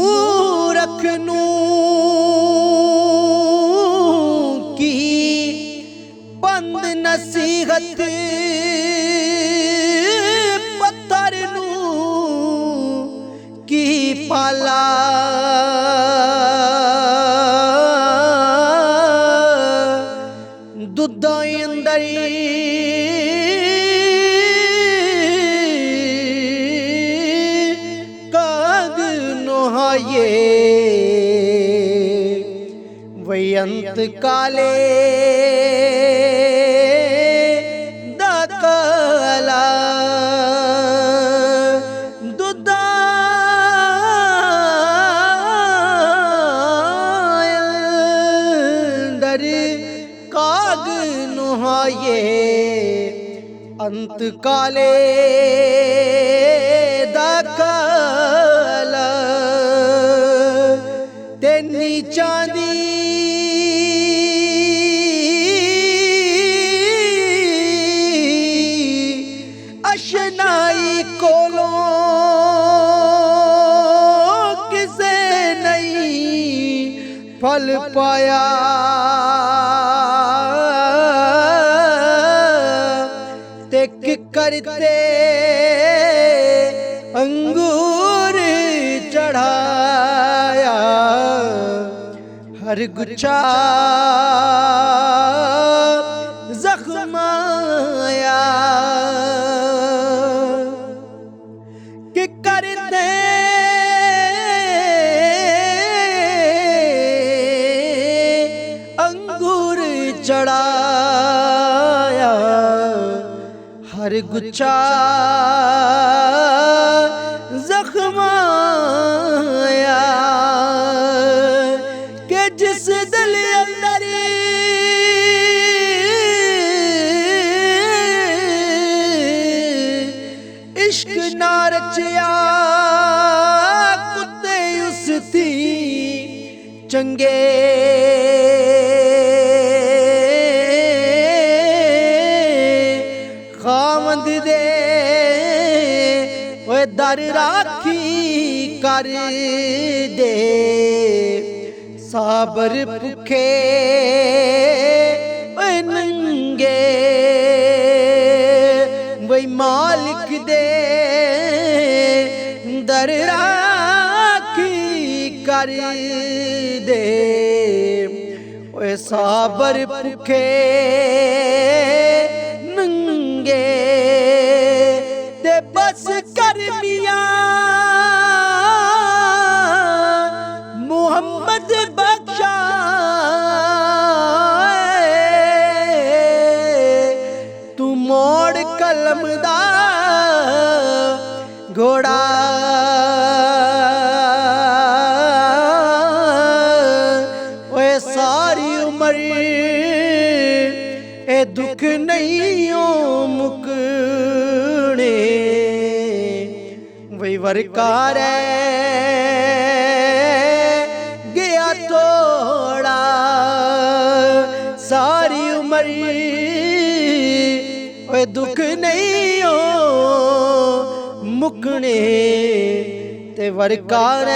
मूरख नू की पंद नसीहत पत्थर नू की पाला दुधा अंदर काग नोहाये वही अंत काले दा काला दुधा अंदर काग नोहाये अंत काले दा काला तेनी चांदी अशनाई कोलों किसे नहीं फल पाया ते करते अंगूर चढ़ाया हर गुच्छा जख्माया कि करते अंगूर चढ़ाया हर गुच्छा जख्माया के जिस दिल अंदर इश्क ना रचिया कुत्ते उस थी चंगे खावंद दे ओए दर राखी कर दे साबर भुखे ओए नंगे वही मालिक दे दर राखी कर दे ओए साबर भुखे नंगे ते बस कर मियां मुहम्मद बख्शा तू मोड़ कलम दा घोड़ा ओए सारी उम्र ए दुख नहीं ओ मुकने वही वरकार गया थोड़ा सारी उम्र ओए दुख नहीं ओ मुकने ते वरकार